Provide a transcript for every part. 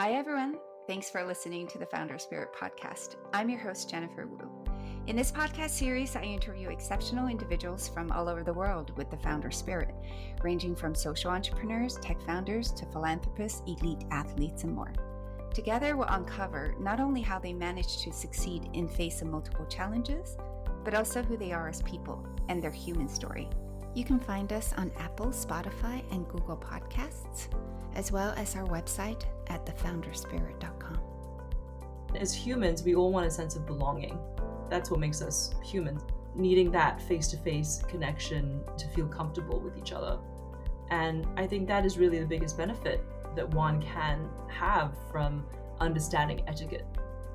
Hi, everyone. Thanks for listening to the Founder Spirit podcast. I'm your host, Jennifer Wu. In this podcast series, I interview exceptional individuals from all over the world with the founder spirit, ranging from social entrepreneurs, tech founders, to philanthropists, elite athletes, and more. Together, we'll uncover not only how they manage to succeed in face of multiple challenges, but also who they are as people and their human story. You can find us on Apple, Spotify, and Google Podcasts, as well as our website at thefounderspirit.com. As humans, we all want a sense of belonging. That's what makes us human, needing that face-to-face connection to feel comfortable with each other. And I think that is really the biggest benefit that one can have from understanding etiquette.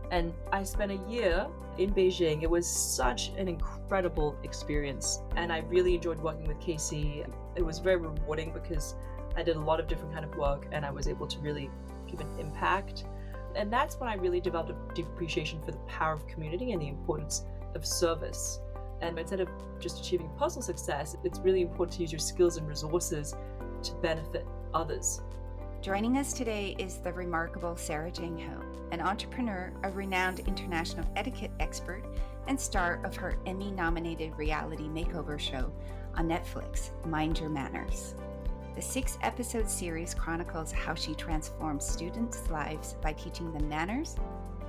And I spent a year in Beijing. It was such an incredible experience. And I really enjoyed working with Casey. It was very rewarding because I did a lot of different kind of work and I was able to really give an impact. And that's when I really developed a deep appreciation for the power of community and the importance of service. And instead of just achieving personal success, it's really important to use your skills and resources to benefit others. Joining us today is the remarkable Sara Jane Ho, an entrepreneur, a renowned international etiquette expert, and star of her Emmy-nominated reality makeover show on Netflix, Mind Your Manners. The 6-episode series chronicles how she transforms students' lives by teaching them manners,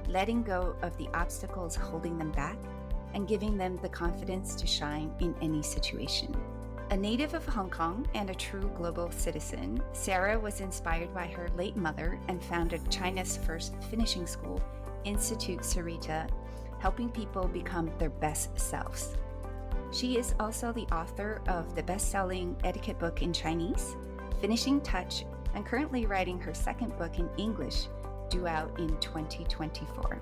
letting go of the obstacles holding them back, and giving them the confidence to shine in any situation. A native of Hong Kong and a true global citizen, Sara was inspired by her late mother and founded China's first finishing school, Institute Sarita, helping people become their best selves. She is also the author of the best-selling etiquette book in Chinese, Finishing Touch, and currently writing her second book in English, due out in 2024.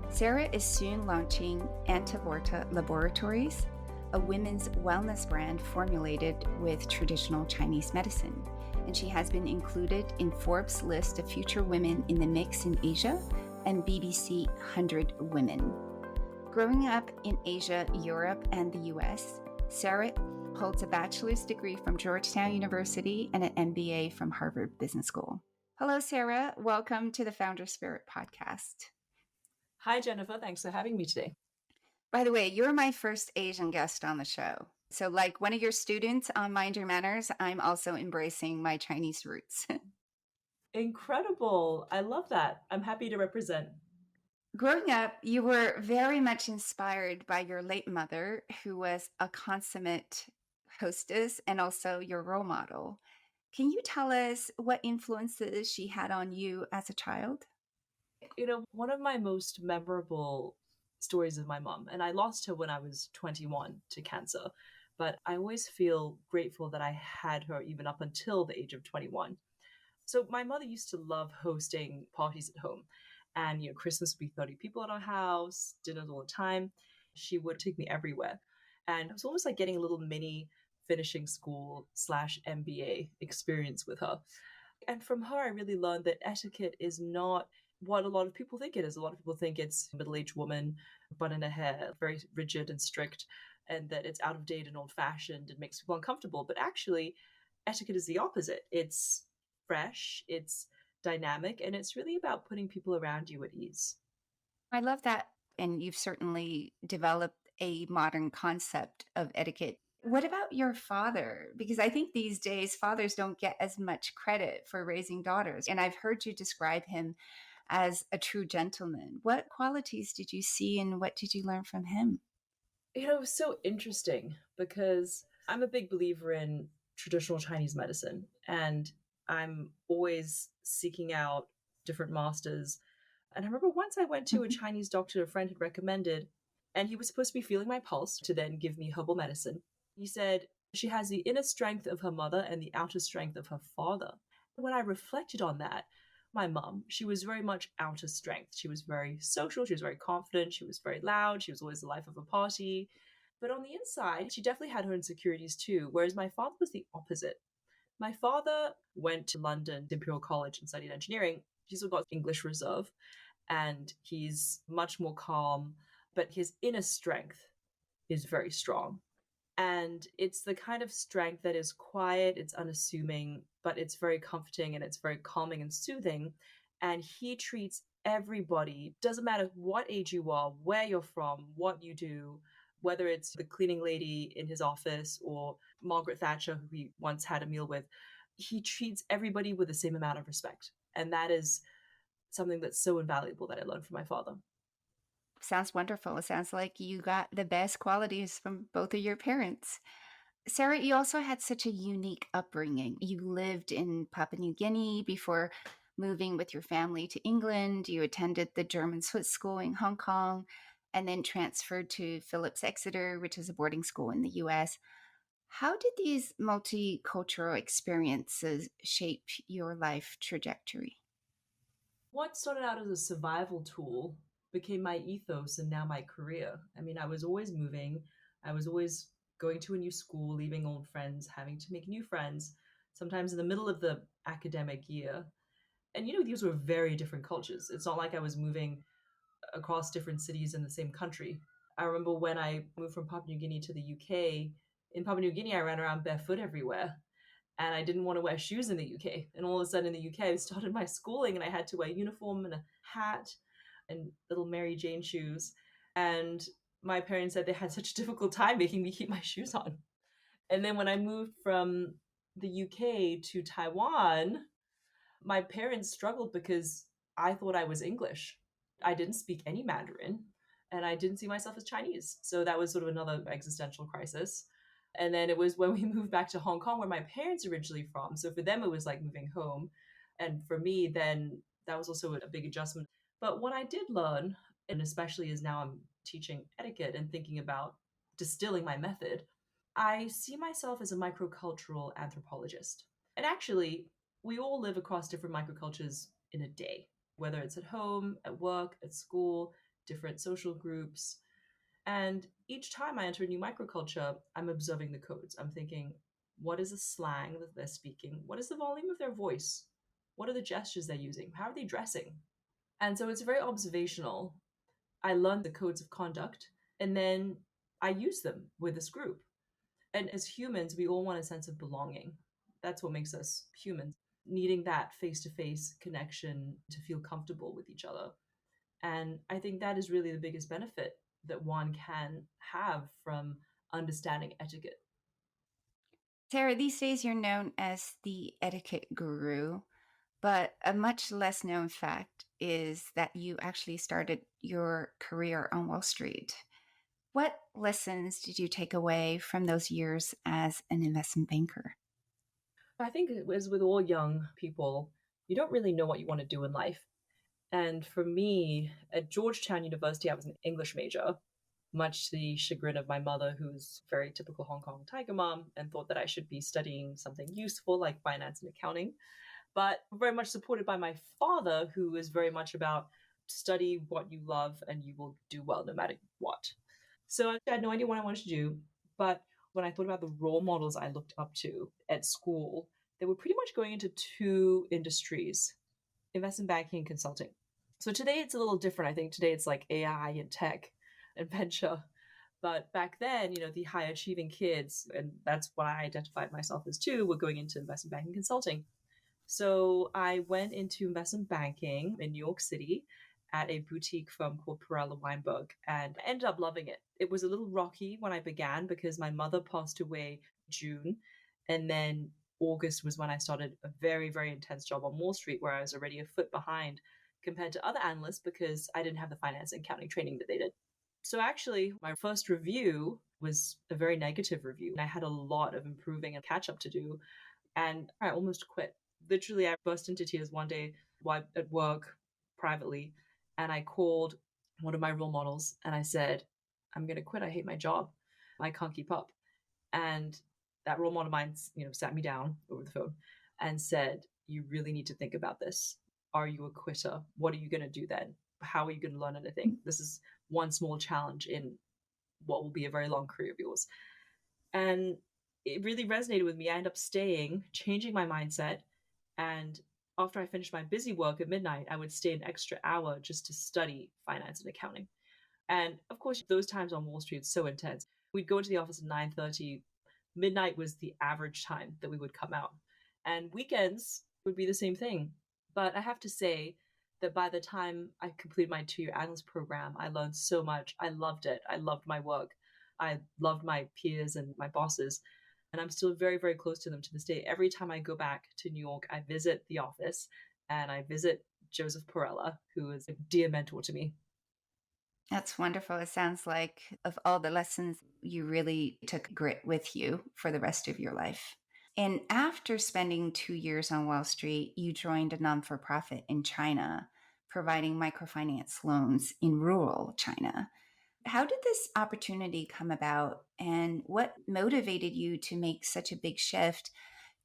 Sara is soon launching Antevorta Laboratories, a women's wellness brand formulated with traditional Chinese medicine, and she has been included in Forbes' list of future women in the mix in Asia and BBC 100 Women. Growing up in Asia, Europe, and the US, Sara holds a bachelor's degree from Georgetown University and an MBA from Harvard Business School. Hello, Sara. Welcome to the Founder Spirit podcast. Hi, Jennifer. Thanks for having me today. By the way, you're my first Asian guest on the show. So like one of your students on Mind Your Manners, I'm also embracing my Chinese roots. Incredible. I love that. I'm happy to represent. Growing up, you were very much inspired by your late mother, who was a consummate hostess and also your role model. Can you tell us what influences she had on you as a child? One of my most memorable stories of my mom, and I lost her when I was 21 to cancer, but I always feel grateful that I had her even up until the age of 21. So my mother used to love hosting parties at home. And, Christmas would be 30 people at our house, dinners all the time. She would take me everywhere. And it was almost like getting a little mini finishing school / MBA experience with her. And from her, I really learned that etiquette is not what a lot of people think it is. A lot of people think it's a middle-aged woman, bun in her hair, very rigid and strict, and that it's out of date and old-fashioned and makes people uncomfortable. But actually, etiquette is the opposite. It's fresh, it's dynamic, and it's really about putting people around you at ease. I love that. And you've certainly developed a modern concept of etiquette. What about your father? Because I think these days fathers don't get as much credit for raising daughters. And I've heard you describe him as a true gentleman. What qualities did you see and what did you learn from him? It was so interesting because I'm a big believer in traditional Chinese medicine, and I'm always seeking out different masters. And I remember once I went to a Chinese doctor a friend had recommended, and he was supposed to be feeling my pulse to then give me herbal medicine. He said, she has the inner strength of her mother and the outer strength of her father. When I reflected on that, my mom, she was very much outer strength. She was very social. She was very confident. She was very loud. She was always the life of a party. But on the inside, she definitely had her insecurities too, whereas my father was the opposite. My father went to London, Imperial College, and studied engineering. He's still got English reserve, and he's much more calm, but his inner strength is very strong. And it's the kind of strength that is quiet, it's unassuming, but it's very comforting and it's very calming and soothing. And he treats everybody, doesn't matter what age you are, where you're from, what you do, whether it's the cleaning lady in his office or Margaret Thatcher, who he once had a meal with, he treats everybody with the same amount of respect. And that is something that's so invaluable that I learned from my father. Sounds wonderful. It sounds like you got the best qualities from both of your parents. Sarah, you also had such a unique upbringing. You lived in Papua New Guinea before moving with your family to England. You attended the German Swiss school in Hong Kong and then transferred to Phillips Exeter, which is a boarding school in the US. How did these multicultural experiences shape your life trajectory? What started out as a survival tool became my ethos and now my career. I mean, I was always moving. I was always going to a new school, leaving old friends, having to make new friends, sometimes in the middle of the academic year. And these were very different cultures. It's not like I was moving across different cities in the same country. I remember when I moved from Papua New Guinea to the UK. In Papua New Guinea, I ran around barefoot everywhere and I didn't want to wear shoes in the UK. And all of a sudden in the UK, I started my schooling and I had to wear a uniform and a hat and little Mary Jane shoes. And my parents said they had such a difficult time making me keep my shoes on. And then when I moved from the UK to Taiwan, my parents struggled because I thought I was English. I didn't speak any Mandarin and I didn't see myself as Chinese. So that was sort of another existential crisis. And then it was when we moved back to Hong Kong, where my parents are originally from. So for them, it was like moving home. And for me, then that was also a big adjustment. But what I did learn, and especially as now I'm teaching etiquette and thinking about distilling my method, I see myself as a microcultural anthropologist. And actually, we all live across different microcultures in a day, whether it's at home, at work, at school, different social groups. And each time I enter a new microculture, I'm observing the codes. I'm thinking, what is the slang that they're speaking? What is the volume of their voice? What are the gestures they're using? How are they dressing? And so it's very observational. I learn the codes of conduct and then I use them with this group. And as humans, we all want a sense of belonging. That's what makes us humans, needing that face to face connection to feel comfortable with each other. And I think that is really the biggest benefit that one can have from understanding etiquette. Sarah, these days you're known as the etiquette guru, but a much less known fact is that you actually started your career on Wall Street. What lessons did you take away from those years as an investment banker? I think, as with all young people, you don't really know what you want to do in life. And for me, at Georgetown University, I was an English major, much to the chagrin of my mother, who's very typical Hong Kong tiger mom, and thought that I should be studying something useful like finance and accounting. But very much supported by my father, who is very much about study what you love and you will do well no matter what. So I had no idea what I wanted to do. But when I thought about the role models I looked up to at school, they were pretty much going into two industries: investment banking and consulting. So today it's a little different. I think today it's like AI and tech and venture. But back then, the high achieving kids, and that's what I identified myself as too, were going into investment banking consulting. So I went into investment banking in New York City at a boutique firm called Perella Weinberg and I ended up loving it. It was a little rocky when I began because my mother passed away June, and then August was when I started a very, very intense job on Wall Street where I was already a foot behind compared to other analysts because I didn't have the finance and accounting training that they did. So actually, my first review was a very negative review. And I had a lot of improving and catch up to do. And I almost quit. Literally, I burst into tears one day while at work privately. And I called one of my role models and I said, I'm going to quit. I hate my job. I can't keep up. And that role model of mine, sat me down over the phone and said, you really need to think about this. Are you a quitter? What are you going to do then? How are you going to learn anything? This is one small challenge in what will be a very long career of yours. And it really resonated with me. I ended up staying, changing my mindset. And after I finished my busy work at midnight, I would stay an extra hour just to study finance and accounting. And of course, those times on Wall Street, it's so intense. We'd go into the office at 9:30. Midnight was the average time that we would come out. And weekends would be the same thing. But I have to say, that by the time I completed my 2-year analyst program, I learned so much. I loved it. I loved my work. I loved my peers and my bosses. And I'm still very, very close to them to this day. Every time I go back to New York, I visit the office and I visit Joseph Perella, who is a dear mentor to me. That's wonderful. It sounds like of all the lessons, you really took grit with you for the rest of your life. And after spending 2 years on Wall Street, you joined a non for profit in China, providing microfinance loans in rural China. How did this opportunity come about, and what motivated you to make such a big shift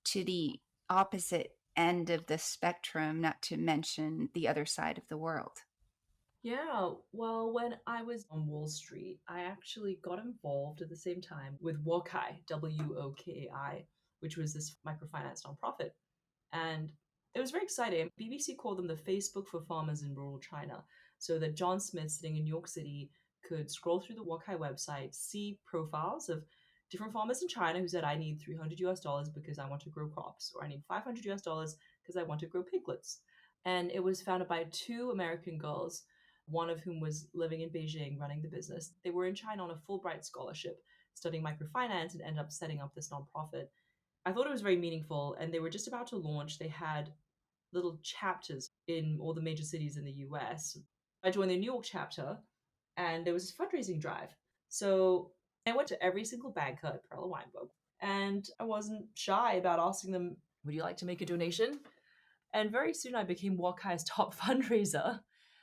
to the opposite end of the spectrum, not to mention the other side of the world? Yeah, well, when I was on Wall Street, I actually got involved at the same time with Wokai, WOKAI, which was this microfinance nonprofit. And it was very exciting. BBC called them the Facebook for farmers in rural China, so that John Smith, sitting in New York City, could scroll through the Wokai website, see profiles of different farmers in China who said, I need $300 because I want to grow crops, or I need $500 because I want to grow piglets. And it was founded by two American girls, one of whom was living in Beijing running the business. They were in China on a Fulbright scholarship studying microfinance and ended up setting up this nonprofit. I thought it was very meaningful, and they were just about to launch. They had little chapters in all the major cities in the US. I joined the New York chapter, and there was this fundraising drive. So I went to every single banker at Perella Weinberg, and I wasn't shy about asking them, would you like to make a donation? And very soon I became Wakai's top fundraiser.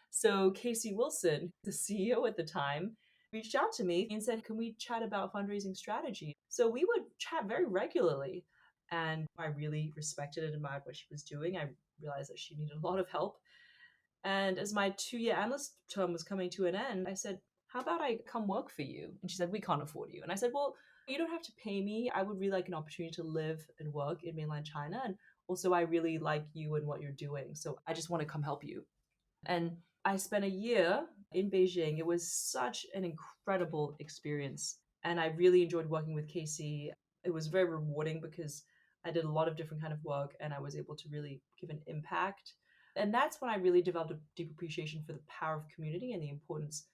So Casey Wilson, the CEO at the time, reached out to me and said, can we chat about fundraising strategy? So we would chat very regularly. And I really respected and admired what she was doing. I realized that she needed a lot of help. And as my 2-year analyst term was coming to an end, I said, how about I come work for you? And she said, we can't afford you. And I said, well, you don't have to pay me. I would really like an opportunity to live and work in mainland China. And also, I really like you and what you're doing. So I just want to come help you. And I spent a year in Beijing. It was such an incredible experience. And I really enjoyed working with Casey. It was very rewarding because I did a lot of different kind of work and I was able to really give an impact. And that's when I really developed a deep appreciation for the power of community and the importance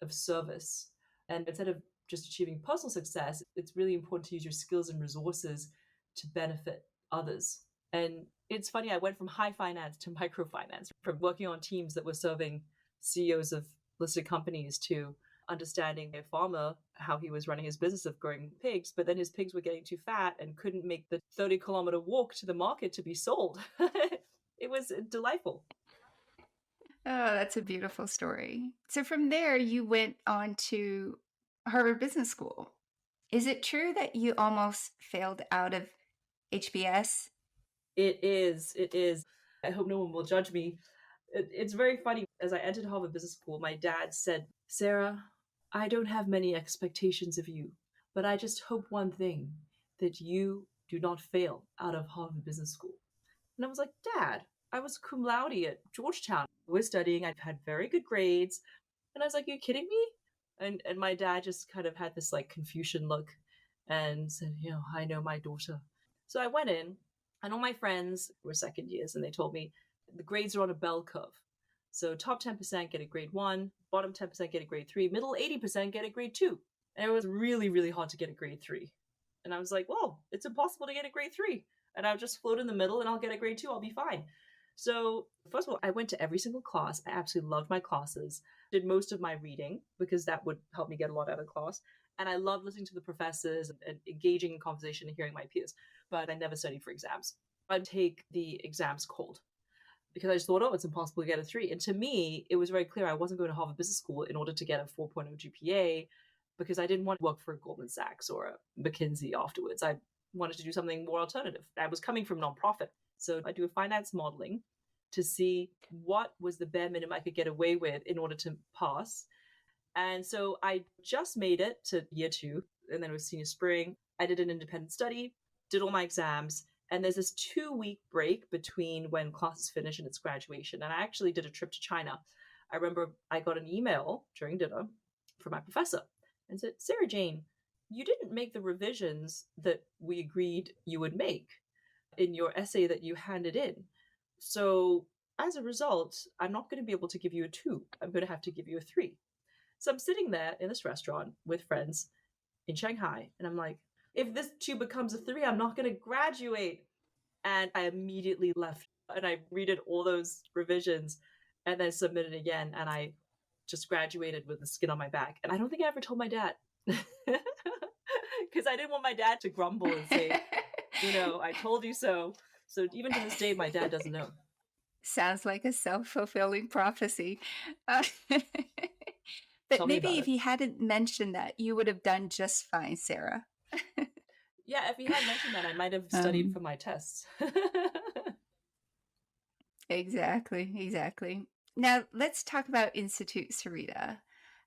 of service. And instead of just achieving personal success, it's really important to use your skills and resources to benefit others. And it's funny, I went from high finance to microfinance, from working on teams that were serving CEOs of listed companies to understanding a farmer, how he was running his business of growing pigs, but then his pigs were getting too fat and couldn't make the 30-kilometer walk to the market to be sold. It was delightful. Oh, that's a beautiful story. So from there, you went on to Harvard Business School. Is it true that you almost failed out of HBS? It is. It is. I hope no one will judge me. It's very funny. As I entered Harvard Business School, my dad said, Sarah, I don't have many expectations of you, but I just hope one thing, that you do not fail out of Harvard Business School. And I was like, Dad, I was cum laude at Georgetown. I was studying. I had very good grades. And I was like, are you kidding me? And my dad just kind of had this like Confucian look and said, I know my daughter. So I went in, and all my friends were second years, and they told me the grades are on a bell curve. So top 10% get a grade 1, bottom 10% get a grade 3, middle 80% get a grade 2. And it was really, really hard to get a grade 3. And I was like, well, it's impossible to get a grade 3. And I'll just float in the middle and I'll get a grade 2. I'll be fine. So first of all, I went to every single class. I absolutely loved my classes. Did most of my reading because that would help me get a lot out of class. And I loved listening to the professors and engaging in conversation and hearing my peers. But I never studied for exams. I'd take the exams cold because I just thought, it's impossible to get a 3. And to me, it was very clear I wasn't going to Harvard Business School in order to get a 4.0 GPA because I didn't want to work for Goldman Sachs or a McKinsey afterwards. I wanted to do something more alternative. I was coming from nonprofit. So I do a finance modeling to see what was the bare minimum I could get away with in order to pass. And so I just made it to year 2, and then it was senior spring. I did an independent study, did all my exams, and there's this 2-week break between when classes finish and its graduation. And I actually did a trip to China. I remember I got an email during dinner from my professor and said, Sara Jane, you didn't make the revisions that we agreed you would make in your essay that you handed in. So As a result, I'm not going to be able to give you a 2. I'm going to have to give you a 3. So I'm sitting there in this restaurant with friends in Shanghai, and I'm like, if this 2 becomes a 3, I'm not going to graduate. And I immediately left and I redid all those revisions and then submitted again. And I just graduated with the skin on my back. And I don't think I ever told my dad because I didn't want my dad to grumble and say, I told you so. So even to this day, my dad doesn't know. Sounds like a self-fulfilling prophecy. Uh, but Tell me maybe about if it. he hadn't mentioned that, you would have done just fine, Sarah. Yeah, if he had mentioned that, I might have studied Um, for my tests. exactly. Now, let's talk about Institute Sarita.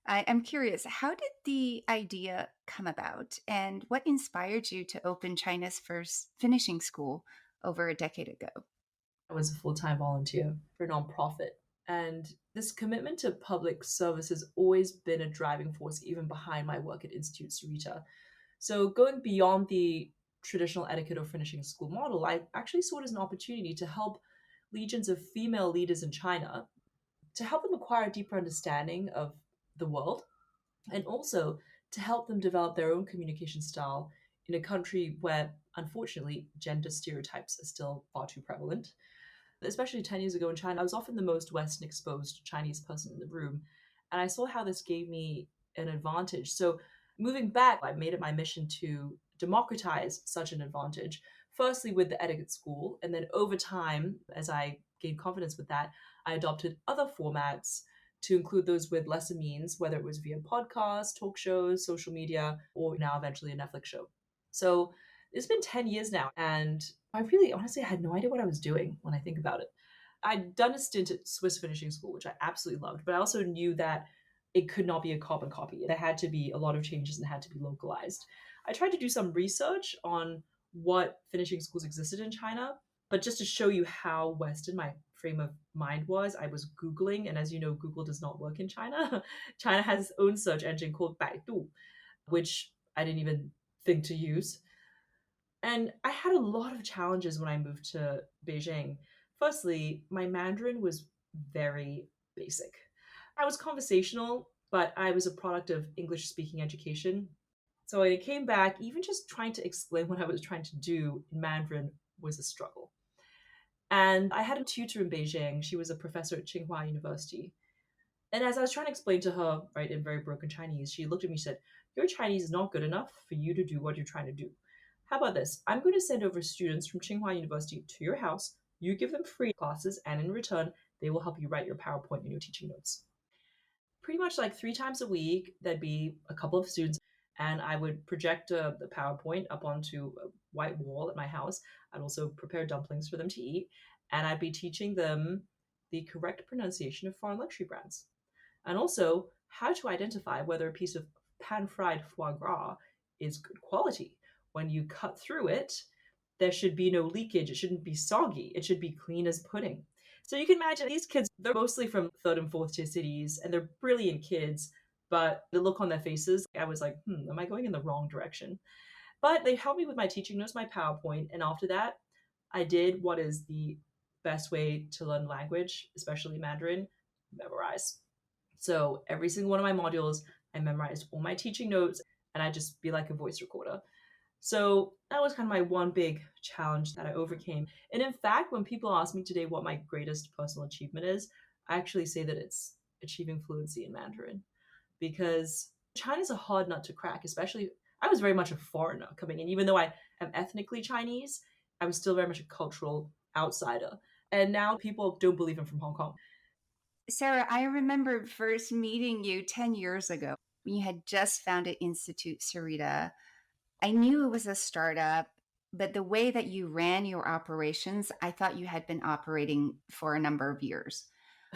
I'm curious, how did the idea come about, and what inspired you to open China's first finishing school over a decade ago? I was a full time volunteer for a nonprofit. And this commitment to public service has always been a driving force, even behind my work at Institute Sarita. So, going beyond the traditional etiquette or finishing school model, I actually saw it as an opportunity to help legions of female leaders in China to help them acquire a deeper understanding of the world and also to help them develop their own communication style in a country where, unfortunately, gender stereotypes are still far too prevalent. Especially 10 years ago in China, I was often the most Western exposed Chinese person in the room. And I saw how this gave me an advantage. So, moving back, I made it my mission to democratize such an advantage, firstly with the etiquette school. And then over time, as I gained confidence with that, I adopted other formats to include those with lesser means, whether it was via podcasts, talk shows, social media, or now eventually a Netflix show. So, it's been 10 years now, and I really honestly had no idea what I was doing when I think about it. I'd done a stint at Swiss finishing school, which I absolutely loved, but I also knew that it could not be a carbon copy. There had to be a lot of changes and had to be localized. I tried to do some research on what finishing schools existed in China, but just to show you how Western my frame of mind was, I was Googling, and as you know, Google does not work in China. China has its own search engine called Baidu, which I didn't even think to use. And I had a lot of challenges when I moved to Beijing. Firstly, my Mandarin was very basic. I was conversational, but I was a product of English speaking education. So when I came back, even just trying to explain what I was trying to do in Mandarin was a struggle. And I had a tutor in Beijing. She was a professor at Tsinghua University. And as I was trying to explain to her, right, in very broken Chinese, she looked at me and said, your Chinese is not good enough for you to do what you're trying to do. How about this? I'm going to send over students from Tsinghua University to your house. You give them free classes, and in return, they will help you write your PowerPoint and your teaching notes. Pretty much like 3 times a week, there'd be a couple of students, and I would project the PowerPoint up onto a white wall at my house. I'd also prepare dumplings for them to eat, and I'd be teaching them the correct pronunciation of foreign luxury brands and also how to identify whether a piece of pan fried foie gras is good quality. When you cut through it, there should be no leakage. It shouldn't be soggy. It should be clean as pudding. So you can imagine these kids, they're mostly from third and fourth tier cities and they're brilliant kids. But the look on their faces, I was like, am I going in the wrong direction? But they helped me with my teaching notes, my PowerPoint. And after that, I did what is the best way to learn language, especially Mandarin, memorize. So every single one of my modules, I memorized all my teaching notes and I just be like a voice recorder. So that was kind of my one big challenge that I overcame. And in fact, when people ask me today what my greatest personal achievement is, I actually say that it's achieving fluency in Mandarin because China's a hard nut to crack, especially I was very much a foreigner coming in. Even though I am ethnically Chinese, I was still very much a cultural outsider. And now people don't believe I'm from Hong Kong. Sarah, I remember first meeting you 10 years ago. You had just founded Institute Sarita. I knew it was a startup, but the way that you ran your operations, I thought you had been operating for a number of years.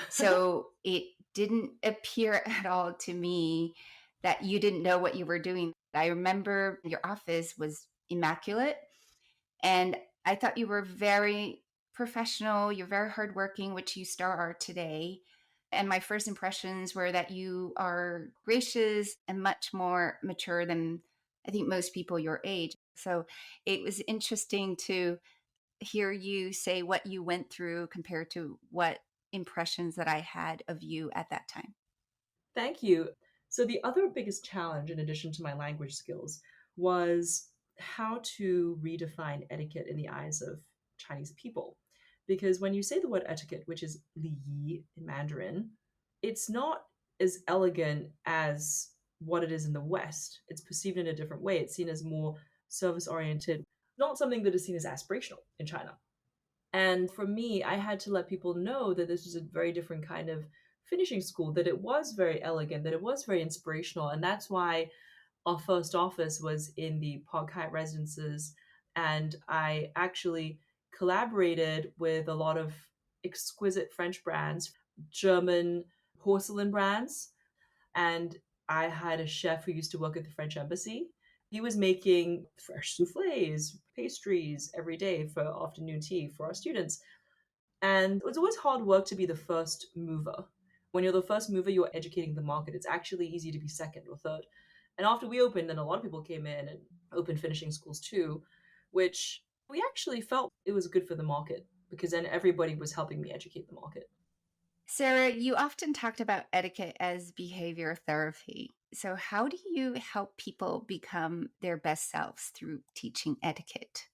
So it didn't appear at all to me that you didn't know what you were doing. I remember your office was immaculate, and I thought you were very professional. You're very hardworking, which you still are today. And my first impressions were that you are gracious and much more mature than I think most people your age. So it was interesting to hear you say what you went through compared to what impressions that I had of you at that time. Thank you. So, the other biggest challenge, in addition to my language skills, was how to redefine etiquette in the eyes of Chinese people. Because when you say the word etiquette, which is li yi in Mandarin, it's not as elegant as what it is in the West. It's perceived in a different way. It's seen as more service oriented, not something that is seen as aspirational in China. And for me, I had to let people know that this was a very different kind of finishing school, that it was very elegant, that it was very inspirational. And that's why our first office was in the Park Hyatt residences. And I actually collaborated with a lot of exquisite French brands, German porcelain brands. And I had a chef who used to work at the French embassy. He was making fresh souffles, pastries every day for afternoon tea for our students. And it was always hard work to be the first mover. When you're the first mover, you're educating the market. It's actually easy to be second or third. And after we opened, then a lot of people came in and opened finishing schools too, which we actually felt it was good for the market because then everybody was helping me educate the market. Sarah, you often talked about etiquette as behavior therapy. So, how do you help people become their best selves through teaching etiquette?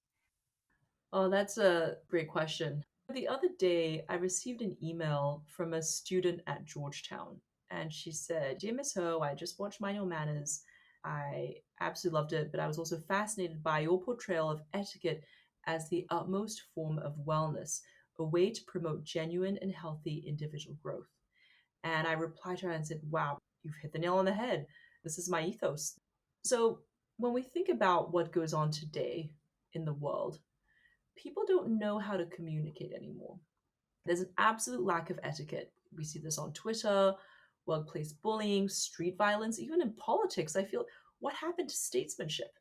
Oh, that's a great question. The other day, I received an email from a student at Georgetown, and she said, "Dear Miss Ho, I just watched Mind Your Manners. I absolutely loved it, but I was also fascinated by your portrayal of etiquette as the utmost form of wellness, a way to promote genuine and healthy individual growth." And I replied to her and said, "Wow, you've hit the nail on the head. This is my ethos." So when we think about what goes on today in the world, people don't know how to communicate anymore. There's an absolute lack of etiquette. We see this on Twitter, workplace bullying, street violence, even in politics. I feel, what happened to statesmanship?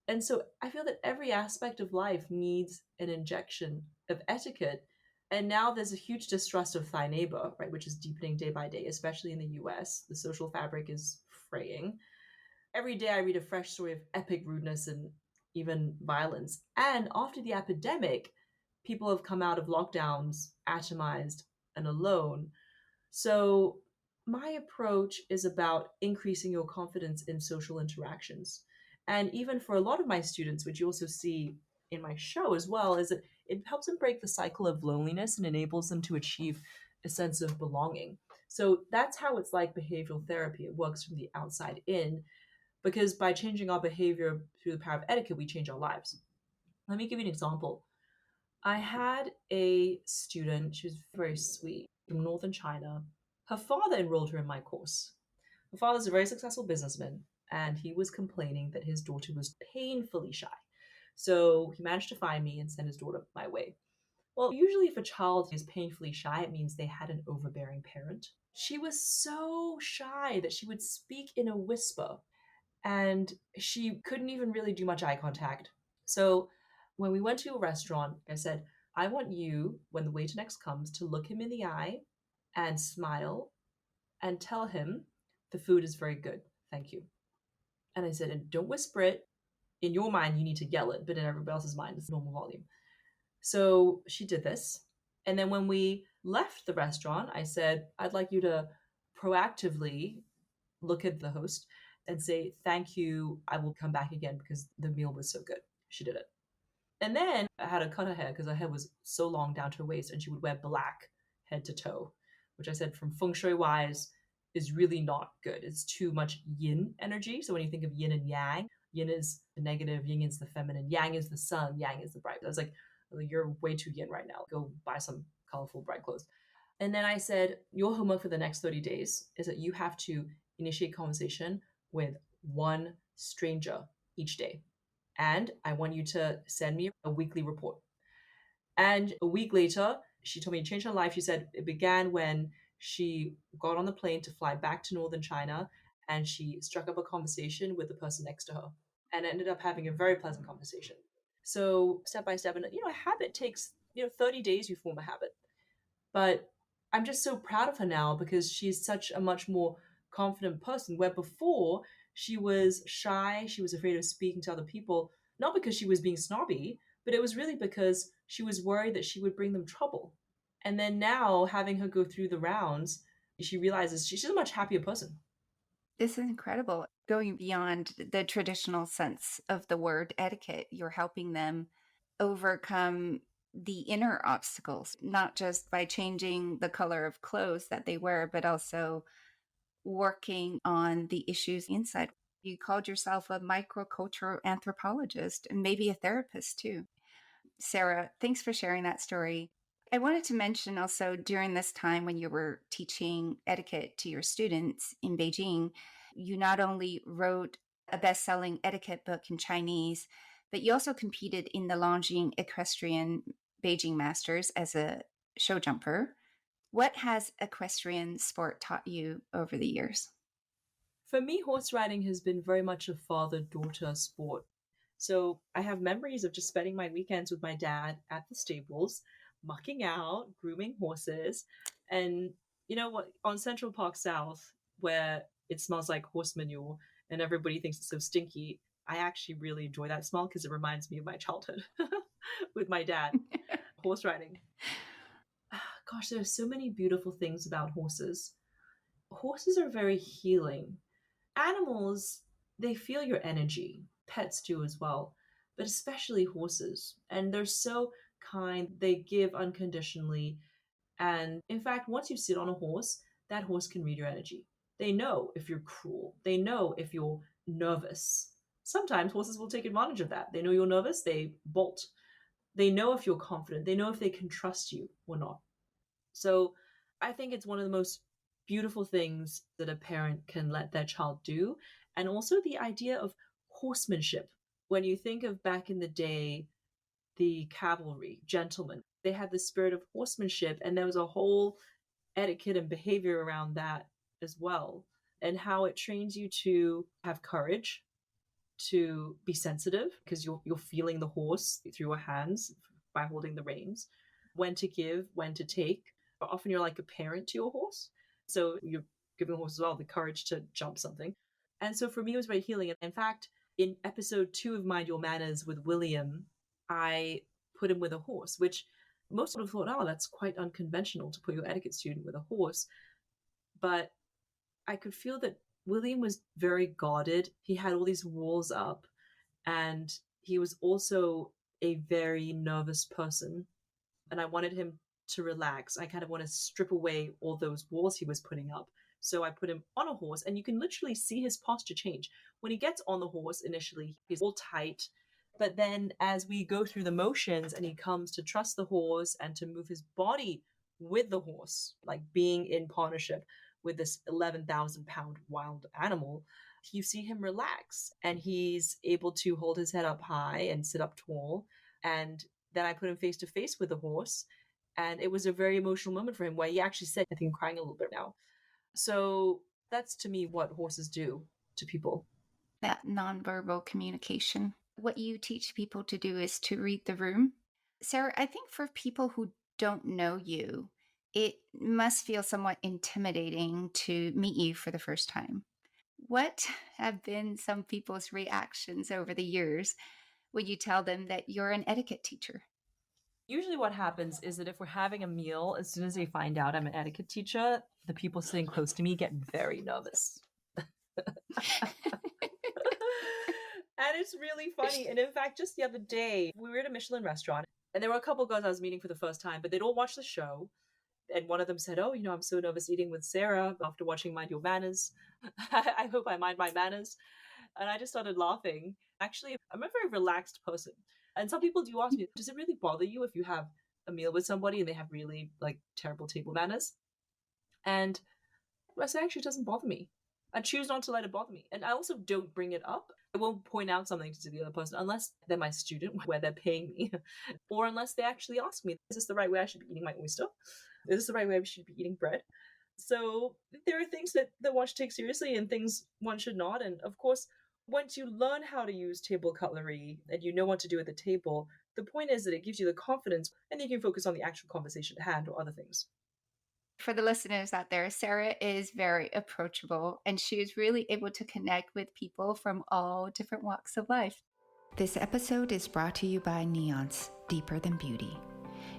And so I feel that every aspect of life needs an injection of etiquette. And now there's a huge distrust of thy neighbor, right, which is deepening day by day, especially in the US. The social fabric is fraying. Every day I read a fresh story of epic rudeness and even violence. And after the epidemic, people have come out of lockdowns atomized and alone. So my approach is about increasing your confidence in social interactions. And even for a lot of my students, which you also see in my show as well, is that it helps them break the cycle of loneliness and enables them to achieve a sense of belonging. So that's how it's like behavioral therapy. It works from the outside in, because by changing our behavior through the power of etiquette, we change our lives. Let me give you an example. I had a student, she was very sweet, from northern China. Her father enrolled her in my course. Her father's a very successful businessman, and he was complaining that his daughter was painfully shy. So he managed to find me and send his daughter my way. Well, usually if a child is painfully shy, it means they had an overbearing parent. She was so shy that she would speak in a whisper and she couldn't even really do much eye contact. So when we went to a restaurant, I said, "I want you, when the waiter next comes, to look him in the eye and smile and tell him the food is very good. Thank you." And I said, "And don't whisper it. In your mind, you need to yell it, but in everybody else's mind, it's normal volume." So she did this. And then when we left the restaurant, I said, "I'd like you to proactively look at the host and say, 'Thank you. I will come back again because the meal was so good.'" She did it. And then I had to cut her hair because her hair was so long down to her waist and she would wear black head to toe, which I said from feng shui wise is really not good. It's too much yin energy. So when you think of yin and yang, yin is the negative, yin is the feminine, yang is the sun, yang is the bright. I was like, "You're way too yin right now. Go buy some colorful, bright clothes." And then I said, "Your homework for the next 30 days is that you have to initiate conversation with one stranger each day. And I want you to send me a weekly report." And a week later, she told me to change her life. She said it began when she got on the plane to fly back to northern China and she struck up a conversation with the person next to her and ended up having a very pleasant conversation. So step by step, and a habit takes 30 days you form a habit. But I'm just so proud of her now because she's such a much more confident person, where before she was shy, she was afraid of speaking to other people, not because she was being snobby, but it was really because she was worried that she would bring them trouble. And then now, having her go through the rounds, she realizes she's a much happier person. This is incredible. Going beyond the traditional sense of the word etiquette, you're helping them overcome the inner obstacles, not just by changing the color of clothes that they wear, but also working on the issues inside. You called yourself a microcultural anthropologist and maybe a therapist too. Sara, thanks for sharing that story. I wanted to mention also during this time when you were teaching etiquette to your students in Beijing, you not only wrote a best selling etiquette book in Chinese, but you also competed in the Longines Equestrian Beijing Masters as a show jumper. What has equestrian sport taught you over the years? For me, horse riding has been very much a father daughter sport. So I have memories of just spending my weekends with my dad at the stables, mucking out, grooming horses. And you know what? On Central Park South, where it smells like horse manure and everybody thinks it's so stinky, I actually really enjoy that smell because it reminds me of my childhood with my dad, horse riding. Gosh, there are so many beautiful things about horses. Horses are very healing. Animals, they feel your energy. Pets do as well, but especially horses. And they're so kind, they give unconditionally. And in fact, once you sit on a horse, that horse can read your energy. They know if you're cruel, they know if you're nervous. Sometimes horses will take advantage of that. They know you're nervous, they bolt. They know if you're confident, they know if they can trust you or not. So I think it's one of the most beautiful things that a parent can let their child do. And also the idea of horsemanship. When you think of back in the day, the cavalry, gentlemen, they had the spirit of horsemanship, and there was a whole etiquette and behavior around that as well, and how it trains you to have courage, to be sensitive because you're feeling the horse through your hands by holding the reins, when to give, when to take. Often you're like a parent to your horse, so you're giving the horse as well the courage to jump something. And so for me, it was very healing. In fact, in episode 2 of Mind Your Manners with William, I put him with a horse, which most would have thought, oh, that's quite unconventional to put your etiquette student with a horse. But I could feel that William was very guarded. He had all these walls up, and he was also a very nervous person. And I wanted him to relax. I kind of want to strip away all those walls he was putting up. So I put him on a horse, and you can literally see his posture change. When he gets on the horse, initially, he's all tight. But then as we go through the motions and he comes to trust the horse and to move his body with the horse, like being in partnership with this 11,000-pound wild animal, you see him relax and he's able to hold his head up high and sit up tall. And then I put him face to face with the horse. And it was a very emotional moment for him where he actually said, I think I'm crying a little bit now. So that's to me what horses do to people. That nonverbal communication. What you teach people to do is to read the room. Sara, I think for people who don't know you, it must feel somewhat intimidating to meet you for the first time. What have been some people's reactions over the years when you tell them that you're an etiquette teacher? Usually what happens is that if we're having a meal, as soon as they find out I'm an etiquette teacher, the people sitting close to me get very nervous. And it's really funny. And in fact, just the other day, we were at a Michelin restaurant, and there were a couple of girls I was meeting for the first time, but they'd all watched the show. And one of them said, oh, I'm so nervous eating with Sara after watching Mind Your Manners. I hope I mind my manners. And I just started laughing. Actually, I'm a very relaxed person. And some people do ask me, does it really bother you if you have a meal with somebody and they have really like terrible table manners? And I say, actually, it doesn't bother me. I choose not to let it bother me. And I also don't bring it up. I won't point out something to the other person unless they're my student, where they're paying me, or unless they actually ask me, is this the right way I should be eating my oyster? Is this the right way we should be eating bread? So there are things that one should take seriously and things one should not. And of course, once you learn how to use table cutlery and you know what to do at the table, the point is that it gives you the confidence and you can focus on the actual conversation at hand or other things. For the listeners out there, Sara is very approachable and she is really able to connect with people from all different walks of life. This episode is brought to you by Neonce, Deeper Than Beauty.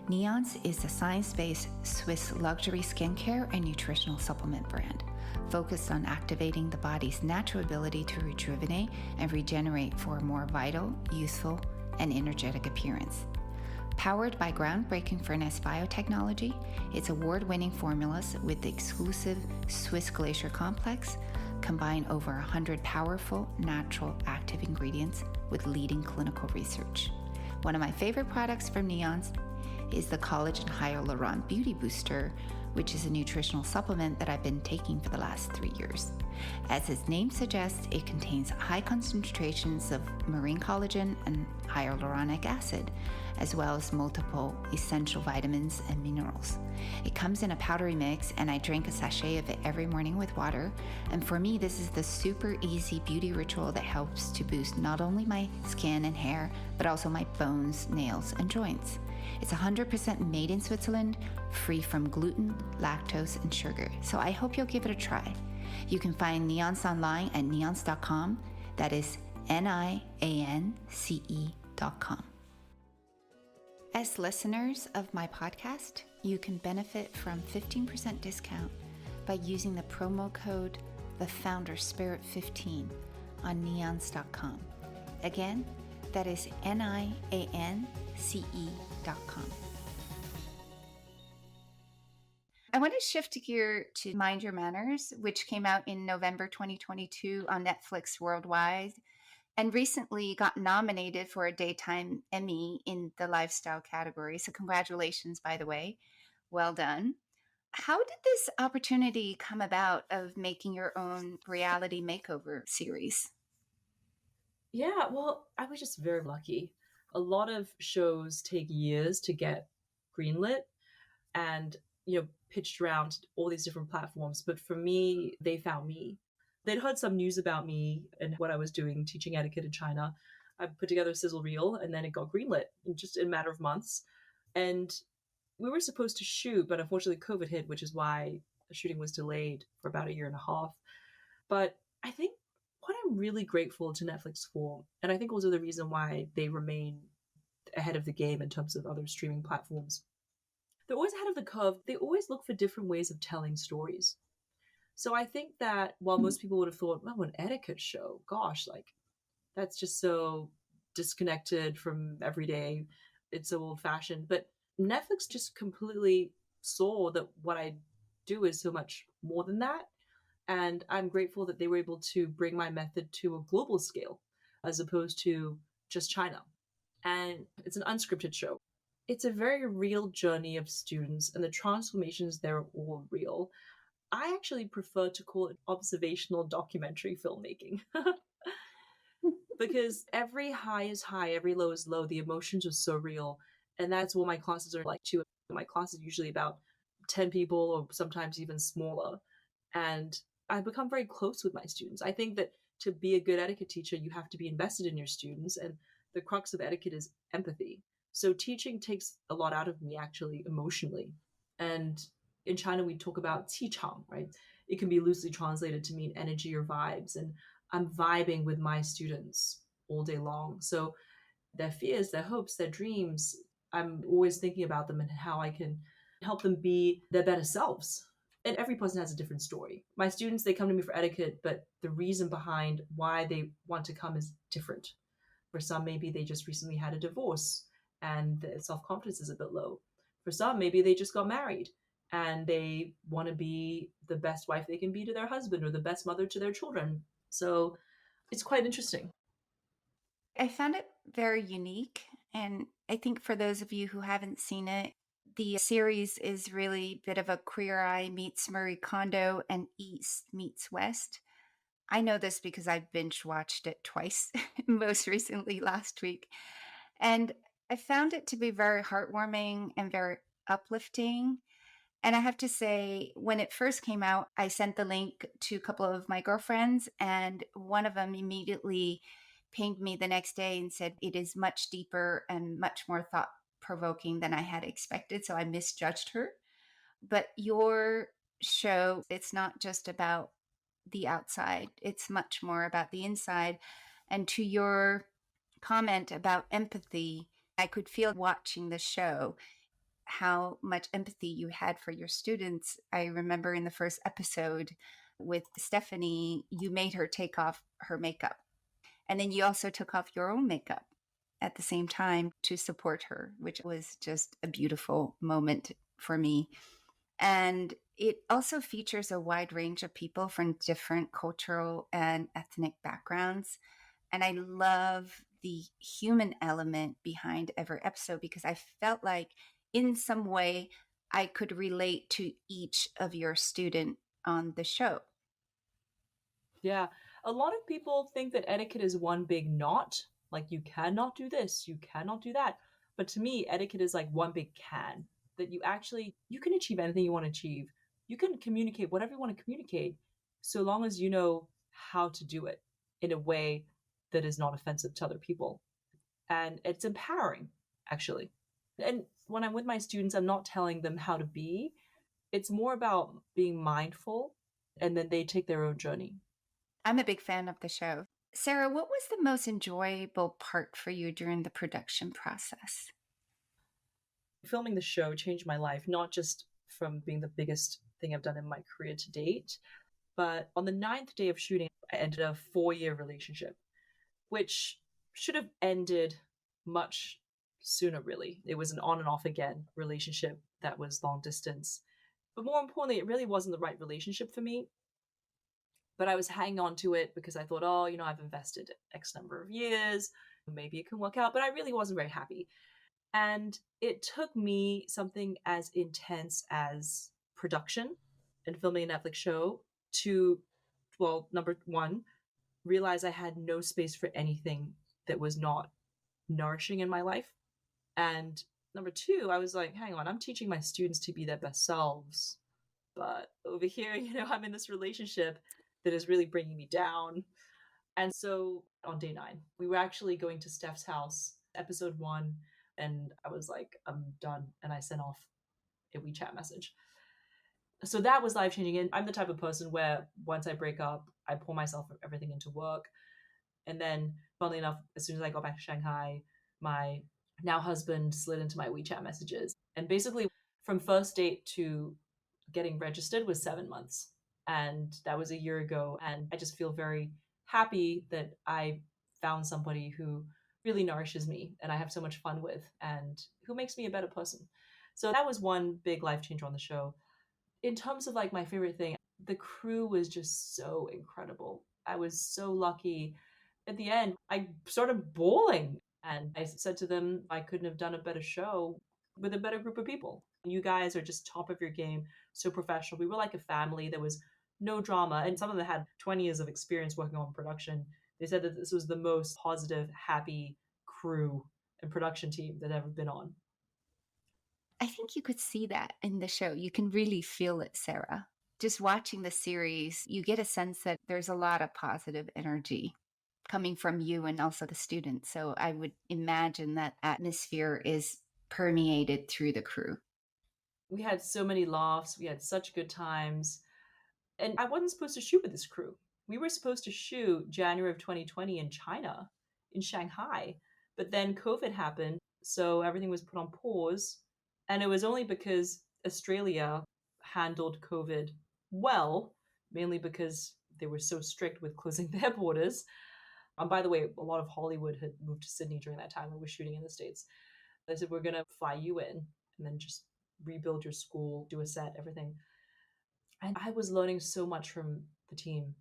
Neonce is a science-based Swiss luxury skincare and nutritional supplement brand focused on activating the body's natural ability to rejuvenate and regenerate for a more vital, youthful, and energetic appearance. Powered by groundbreaking furnace biotechnology, its award-winning formulas with the exclusive Swiss Glacier Complex combine over 100 powerful, natural, active ingredients with leading clinical research. One of my favorite products from Neonce is the Collagen Hyaluron Beauty Booster, which is a nutritional supplement that I've been taking for the last 3 years. As its name suggests, it contains high concentrations of marine collagen and hyaluronic acid, as well as multiple essential vitamins and minerals. It comes in a powdery mix, and I drink a sachet of it every morning with water. And for me, this is the super easy beauty ritual that helps to boost not only my skin and hair, but also my bones, nails, and joints. It's 100% made in Switzerland, free from gluten, lactose, and sugar. So I hope you'll give it a try. You can find Neonce online at neonce.com. That is NIANCE.com. As listeners of my podcast, you can benefit from 15% discount by using the promo code TheFounderSpirit15 on neonce.com. Again, that is NIANCE.com. I want to shift gear to Mind Your Manners, which came out in November 2022 on Netflix worldwide and recently got nominated for a Daytime Emmy in the lifestyle category. So congratulations, by the way. Well done. How did this opportunity come about of making your own reality makeover series? Yeah, well, I was just very lucky. A lot of shows take years to get greenlit and, pitched around all these different platforms. But for me, they found me. They'd heard some news about me and what I was doing, teaching etiquette in China. I put together a sizzle reel, and then it got greenlit in just a matter of months. And we were supposed to shoot, but unfortunately COVID hit, which is why the shooting was delayed for about a year and a half. But I think what I'm really grateful to Netflix for, and I think also the reason why they remain ahead of the game in terms of other streaming platforms, they're always ahead of the curve. They always look for different ways of telling stories. So I think that while most people would have thought, oh, an etiquette show, gosh, like that's just so disconnected from everyday, it's so old fashioned. But Netflix just completely saw that what I do is so much more than that. And I'm grateful that they were able to bring my method to a global scale as opposed to just China. And it's an unscripted show. It's a very real journey of students, and the transformations there are all real. I actually prefer to call it observational documentary filmmaking because every high is high, every low is low. The emotions are so real. And that's what my classes are like too. My class is usually about 10 people or sometimes even smaller. And I've become very close with my students. I think that to be a good etiquette teacher, you have to be invested in your students. And the crux of etiquette is empathy. So teaching takes a lot out of me, actually, emotionally. And in China, we talk about qi-chang, right? It can be loosely translated to mean energy or vibes. And I'm vibing with my students all day long. So their fears, their hopes, their dreams, I'm always thinking about them and how I can help them be their better selves. And every person has a different story. My students, they come to me for etiquette, but the reason behind why they want to come is different. For some, maybe they just recently had a divorce and their self-confidence is a bit low. For some, maybe they just got married and they want to be the best wife they can be to their husband or the best mother to their children. So it's quite interesting. I found it very unique. And I think for those of you who haven't seen it, the series is really a bit of a Queer Eye meets Marie Kondo and East meets West. I know this because I binge watched it twice, most recently last week. And I found it to be very heartwarming and very uplifting. And I have to say, when it first came out, I sent the link to a couple of my girlfriends, and one of them immediately pinged me the next day and said it is much deeper and much more thought provoking than I had expected. So I misjudged her. But your show, it's not just about the outside, it's much more about the inside. And to your comment about empathy. I could feel watching the show how much empathy you had for your students. I remember in the first episode with Stephanie, you made her take off her makeup. And then you also took off your own makeup at the same time to support her, which was just a beautiful moment for me. And it also features a wide range of people from different cultural and ethnic backgrounds. And I love the human element behind every episode because I felt like in some way I could relate to each of your student on the show. Yeah. A lot of people think that etiquette is one big knot. Like, you cannot do this, you cannot do that. But to me, etiquette is like one big can that you can achieve anything you want to achieve. You can communicate whatever you want to communicate, so long as you know how to do it in a way that is not offensive to other people. And it's empowering, actually. And when I'm with my students, I'm not telling them how to be. It's more about being mindful, and then they take their own journey. I'm a big fan of the show. Sarah, what was the most enjoyable part for you during the production process? Filming the show changed my life, not just from being the biggest thing I've done in my career to date, but on the ninth day of shooting, I ended a 4-year relationship, which should have ended much sooner, really. It was an on and off again relationship that was long distance. But more importantly, it really wasn't the right relationship for me. But I was hanging on to it because I thought, oh, I've invested X number of years, maybe it can work out. But I really wasn't very happy. And it took me something as intense as production and filming a Netflix show to, well, number one, realize I had no space for anything that was not nourishing in my life. And number two, I was like, hang on, I'm teaching my students to be their best selves. But over here, I'm in this relationship that is really bringing me down. And so on day 9, we were actually going to Steph's house, episode 1, and I was like, I'm done. And I sent off a WeChat message. So that was life changing. And I'm the type of person where once I break up, I pour myself everything into work. And then, funnily enough, as soon as I got back to Shanghai, my now husband slid into my WeChat messages. And basically, from first date to getting registered was 7 months. And that was a year ago. And I just feel very happy that I found somebody who really nourishes me and I have so much fun with and who makes me a better person. So that was one big life changer on the show. In terms of like my favorite thing, the crew was just so incredible. I was so lucky. At the end, I started bawling and I said to them, I couldn't have done a better show with a better group of people. You guys are just top of your game, so professional. We were like a family. There was no drama. And some of them had 20 years of experience working on production. They said that this was the most positive, happy crew and production team that I've ever been on. I think you could see that in the show. You can really feel it, Sarah. Just watching the series, you get a sense that there's a lot of positive energy coming from you and also the students. So I would imagine that atmosphere is permeated through the crew. We had so many laughs. We had such good times. And I wasn't supposed to shoot with this crew. We were supposed to shoot January of 2020 in China, in Shanghai. But then COVID happened. So everything was put on pause. And it was only because Australia handled COVID well, mainly because they were so strict with closing their borders. And by the way, a lot of Hollywood had moved to Sydney during that time and was shooting in the States. They said, we're going to fly you in and then just rebuild your school, do a set, everything. And I was learning so much from the team.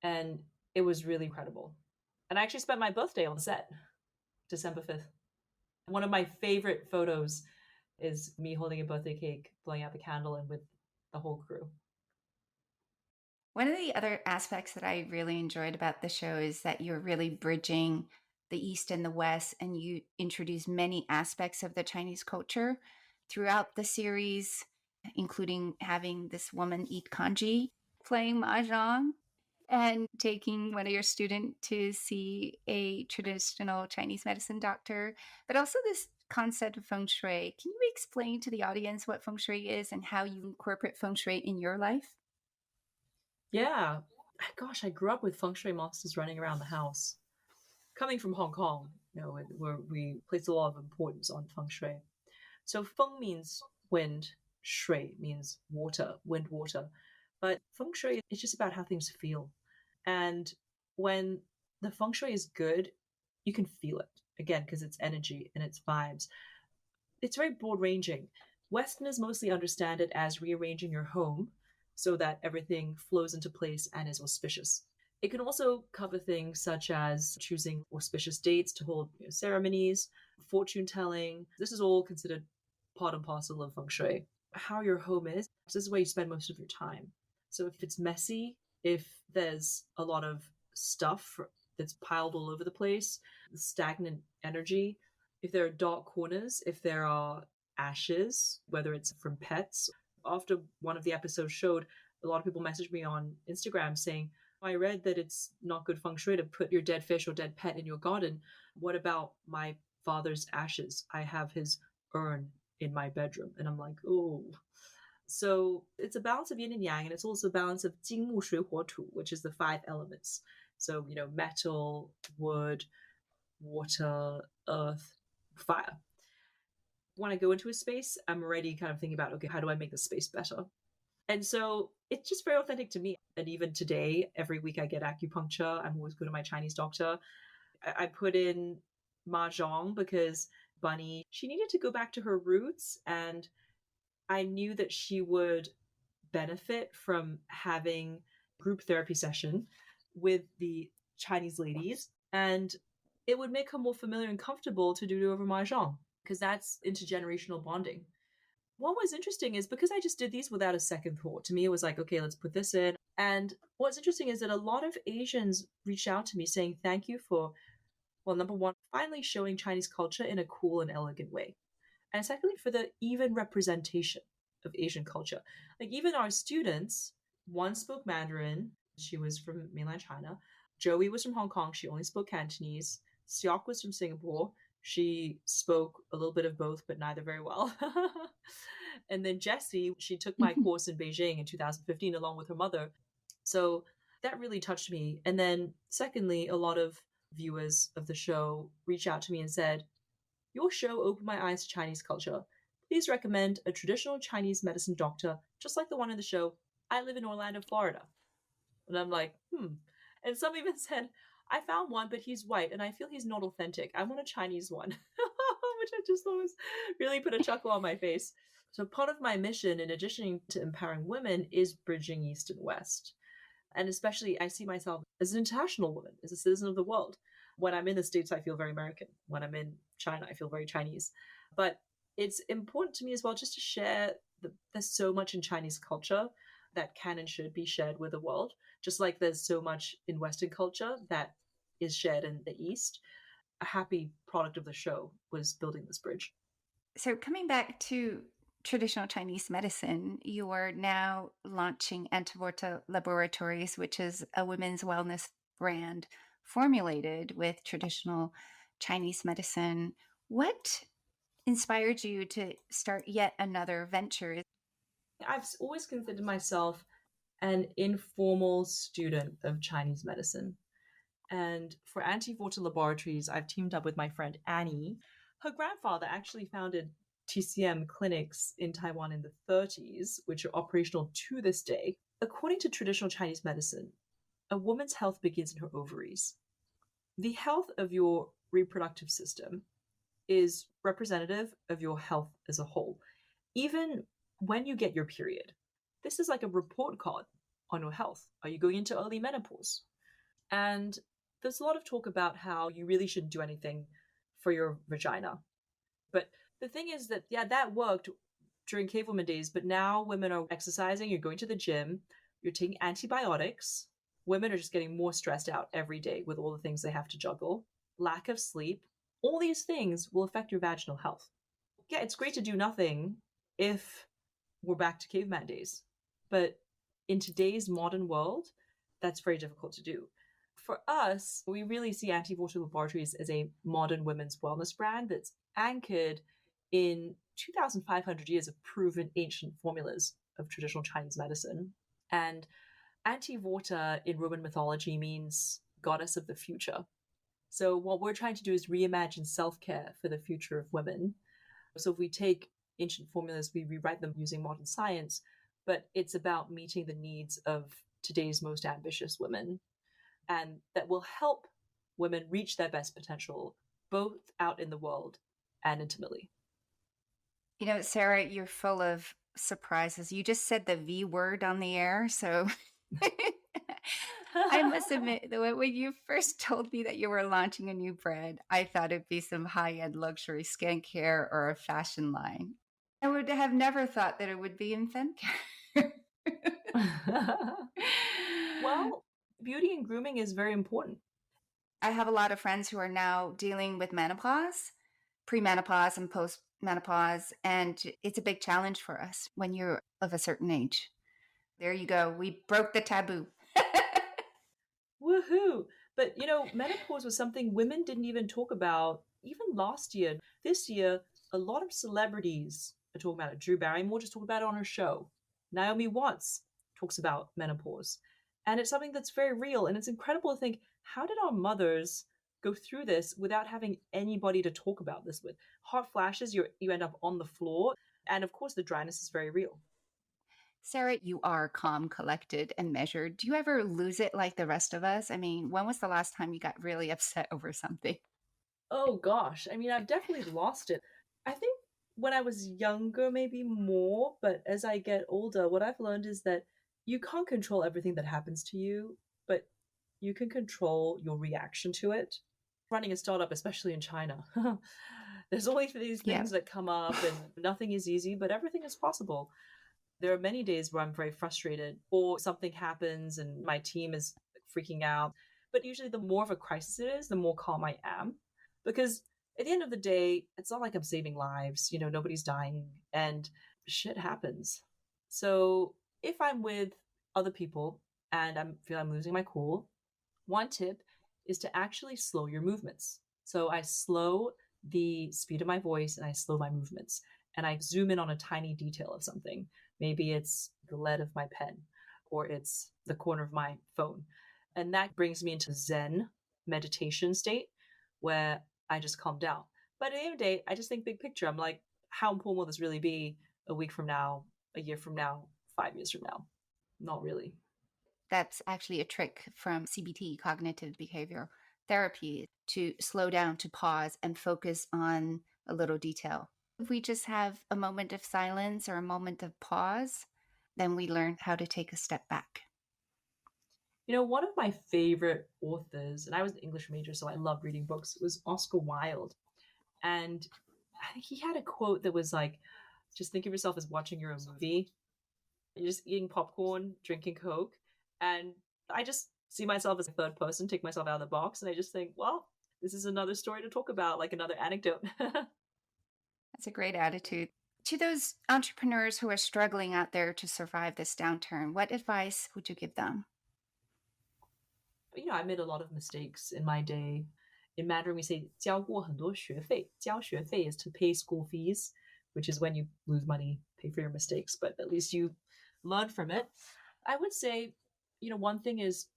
And it was really incredible. And I actually spent my birthday on the set, December 5th. One of my favorite photos is me holding a birthday cake, blowing out the candle, and with the whole crew. One of the other aspects that I really enjoyed about the show is that you're really bridging the East and the West, and you introduce many aspects of the Chinese culture throughout the series, including having this woman eat kanji, playing mahjong, and taking one of your students to see a traditional Chinese medicine doctor, but also this concept of feng shui. Can you explain to the audience what feng shui is and how you incorporate feng shui in your life? Yeah. Gosh, I grew up with feng shui masters running around the house. Coming from Hong Kong, where we place a lot of importance on feng shui. So feng means wind, shui means water, wind, water. But feng shui is just about how things feel. And when the feng shui is good, you can feel it again because it's energy and it's vibes. It's very broad ranging. Westerners mostly understand it as rearranging your home so that everything flows into place and is auspicious. It can also cover things such as choosing auspicious dates to hold ceremonies, fortune telling. This is all considered part and parcel of feng shui. How your home is, this is where you spend most of your time. So if it's messy, if there's a lot of stuff that's piled all over the place, stagnant energy, if there are dark corners, if there are ashes, whether it's from pets. After one of the episodes showed, a lot of people messaged me on Instagram saying, I read that it's not good feng shui to put your dead fish or dead pet in your garden. What about my father's ashes? I have his urn in my bedroom. And I'm like, oh. So it's a balance of yin and yang, and it's also a balance of 金木水火土, which is the 5 elements. So, metal, wood, water, earth, fire. When I go into a space, I'm already kind of thinking about, okay, how do I make the space better? And so it's just very authentic to me. And even today, every week I get acupuncture. I'm always going to my Chinese doctor. I put in mahjong because Bunny, she needed to go back to her roots. And I knew that she would benefit from having group therapy session with the Chinese ladies. And it would make her more familiar and comfortable to do it over mahjong because that's intergenerational bonding. What was interesting is because I just did these without a second thought, to me it was like, okay, let's put this in. And what's interesting is that a lot of Asians reached out to me saying thank you for, well, number one, finally showing Chinese culture in a cool and elegant way. And secondly, for the even representation of Asian culture. Like even our students, one spoke Mandarin, she was from mainland China. Joey was from Hong Kong, she only spoke Cantonese. Siok was from Singapore. She spoke a little bit of both, but neither very well. And then Jessie, she took my course in Beijing in 2015 along with her mother. So that really touched me. And then secondly, a lot of viewers of the show reached out to me and said, your show opened my eyes to Chinese culture. Please recommend a traditional Chinese medicine doctor, just like the one in the show. I live in Orlando, Florida. And I'm like, And some even said, I found one, but he's white, and I feel he's not authentic. I want a Chinese one, which I just thought was really put a chuckle on my face. So part of my mission, in addition to empowering women, is bridging East and West. And especially, I see myself as an international woman, as a citizen of the world. When I'm in the States, I feel very American. When I'm in China, I feel very Chinese. But it's important to me as well just to share there's so much in Chinese culture that can and should be shared with the world, just like there's so much in Western culture that is shared in the East. A happy product of the show was building this bridge. So coming back to traditional Chinese medicine, you are now launching Antevorta Laboratories, which is a women's wellness brand formulated with traditional Chinese medicine. What inspired you to start yet another venture? I've always considered myself an informal student of Chinese medicine. And for Antevorta Laboratories, I've teamed up with my friend Annie. Her grandfather actually founded TCM clinics in Taiwan in the 30s, which are operational to this day. According to traditional Chinese medicine, a woman's health begins in her ovaries. The health of your reproductive system is representative of your health as a whole. Even when you get your period, this is like a report card on your health. Are you going into early menopause? And there's a lot of talk about how you really shouldn't do anything for your vagina. But the thing is that, yeah, that worked during cavewoman days, but now women are exercising, you're going to the gym, you're taking antibiotics. Women are just getting more stressed out every day with all the things they have to juggle. Lack of sleep. All these things will affect your vaginal health. Yeah, it's great to do nothing if we're back to caveman days. But in today's modern world, that's very difficult to do. For us, we really see Antevorta Laboratories as a modern women's wellness brand that's anchored in 2,500 years of proven ancient formulas of traditional Chinese medicine. And Antevorta in Roman mythology means goddess of the future. So what we're trying to do is reimagine self-care for the future of women. So if we take ancient formulas, we rewrite them using modern science, but it's about meeting the needs of today's most ambitious women, and that will help women reach their best potential, both out in the world and intimately. You know, Sarah, you're full of surprises. You just said the V word on the air. So I must admit that when you first told me that you were launching a new brand, I thought it'd be some high end luxury skincare or a fashion line. I would have never thought that it would be in femcare. Well, beauty and grooming is very important. I have a lot of friends who are now dealing with menopause, premenopause, and postmenopause. And it's a big challenge for us when you're of a certain age. There you go. We broke the taboo. Woohoo! But menopause was something women didn't even talk about even last year. This year, a lot of celebrities are talking about it. Drew Barrymore just talked about it on her show. Naomi Watts talks about menopause. And it's something that's very real. And it's incredible to think, how did our mothers go through this without having anybody to talk about this with? Hot flashes, you end up on the floor. And of course, the dryness is very real. Sarah, you are calm, collected, and measured. Do you ever lose it like the rest of us? I mean, when was the last time you got really upset over something? Oh gosh, I mean, I've definitely lost it. I think when I was younger, maybe more, but as I get older, what I've learned is that you can't control everything that happens to you, but you can control your reaction to it. Running a startup, especially in China, there's always these Yeah. things that come up, and nothing is easy, but everything is possible. There are many days where I'm very frustrated, or something happens and my team is freaking out. But usually, the more of a crisis it is, the more calm I am. Because at the end of the day, it's not like I'm saving lives, nobody's dying and shit happens. So if I'm with other people and I feel I'm losing my cool, one tip is to actually slow your movements. So I slow the speed of my voice and I slow my movements and I zoom in on a tiny detail of something. Maybe it's the lead of my pen or it's the corner of my phone. And that brings me into Zen meditation state where I just calm down. But at the end of the day, I just think big picture. I'm like, how important will this really be a week from now, a year from now, 5 years from now? Not really. That's actually a trick from CBT, cognitive behavioral therapy, to slow down, to pause, and focus on a little detail. If we just have a moment of silence or a moment of pause, then we learn how to take a step back. One of my favorite authors, and I was an English major, so I loved reading books, was Oscar Wilde. And I think he had a quote that was like, just think of yourself as watching your own movie. You're just eating popcorn, drinking Coke. And I just see myself as a third person, take myself out of the box, and I just think, well, this is another story to talk about, like another anecdote. That's a great attitude. To those entrepreneurs who are struggling out there to survive this downturn, what advice would you give them? I made a lot of mistakes in my day. In Mandarin, we say 交过很多学费. 交学费 is to pay school fees, which is when you lose money, pay for your mistakes, but at least you learn from it. I would say, one thing is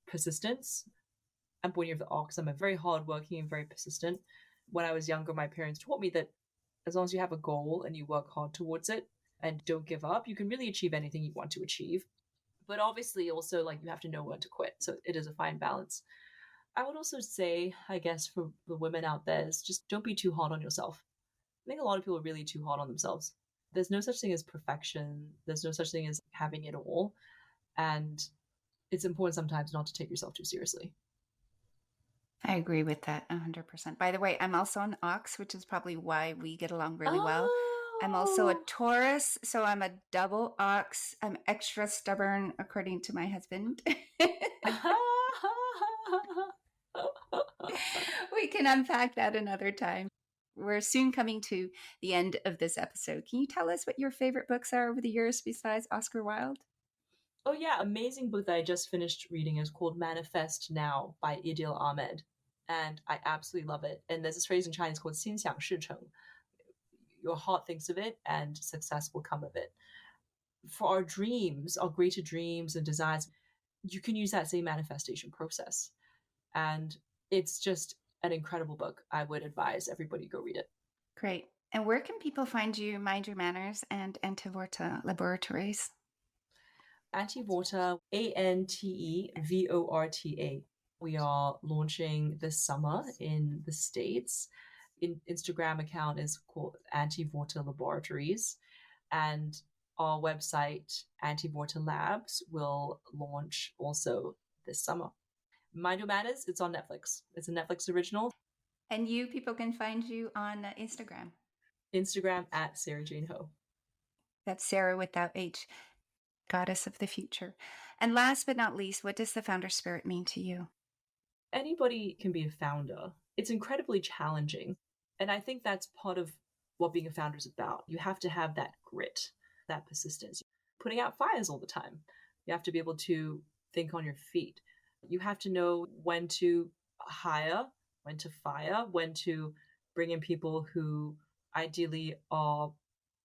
persistence. I'm born year of the ox. I'm a very hardworking and very persistent. When I was younger, my parents taught me that as long as you have a goal and you work hard towards it and don't give up, you can really achieve anything you want to achieve. But obviously, also, like, you have to know when to quit. So it is a fine balance. I would also say, I guess, for the women out there, is just don't be too hard on yourself. I think a lot of people are really too hard on themselves. There's no such thing as perfection. There's no such thing as having it all. And it's important sometimes not to take yourself too seriously. I agree with that 100%. By the way, I'm also an ox, which is probably why we get along really well. I'm also a Taurus, so I'm a double ox. I'm extra stubborn, according to my husband. We can unpack that another time. We're soon coming to the end of this episode. Can you tell us what your favorite books are over the years besides Oscar Wilde? Oh yeah, amazing book that I just finished reading is called Manifest Now by Idil Ahmed. And I absolutely love it. And there's this phrase in Chinese called 心想事成. Your heart thinks of it and success will come of it. For our dreams, our greater dreams and desires, you can use that same manifestation process. And It's just an incredible book. I would advise everybody go read it. Great. And where can people find you, Mind Your Manners, and Antevorta Laboratories? Antevorta, Antevorta. We are launching this summer in the States. Instagram account is called Antevorta Laboratories. And our website, Antevorta Labs, will launch also this summer. Mind Your Manners, it's on Netflix. It's a Netflix original. And you, people can find you on Instagram. Instagram at Sara Jane Ho. That's Sarah without H, goddess of the future. And last but not least, what does the founder spirit mean to you? Anybody can be a founder. It's incredibly challenging. And I think that's part of what being a founder is about. You have to have that grit, that persistence, putting out fires all the time. You have to be able to think on your feet. You have to know when to hire, when to fire, when to bring in people who ideally are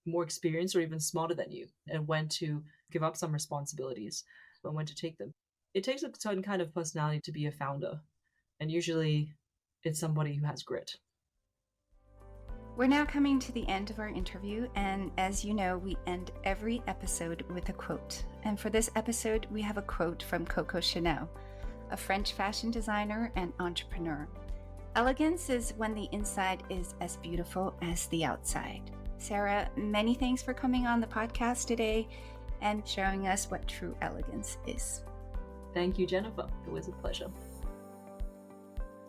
more experienced or even smarter than you, and when to give up some responsibilities and when to take them. It takes a certain kind of personality to be a founder. And usually it's somebody who has grit. We're now coming to the end of our interview, and as you know, we end every episode with a quote. And for this episode, we have a quote from Coco Chanel, a French fashion designer and entrepreneur. Elegance is when the inside is as beautiful as the outside. Sara, many thanks for coming on the podcast today and showing us what true elegance is. Thank you, Jennifer. It was a pleasure.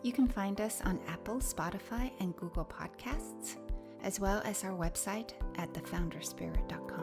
You can find us on Apple, Spotify, and Google Podcasts, as well as our website at thefounderspirit.com.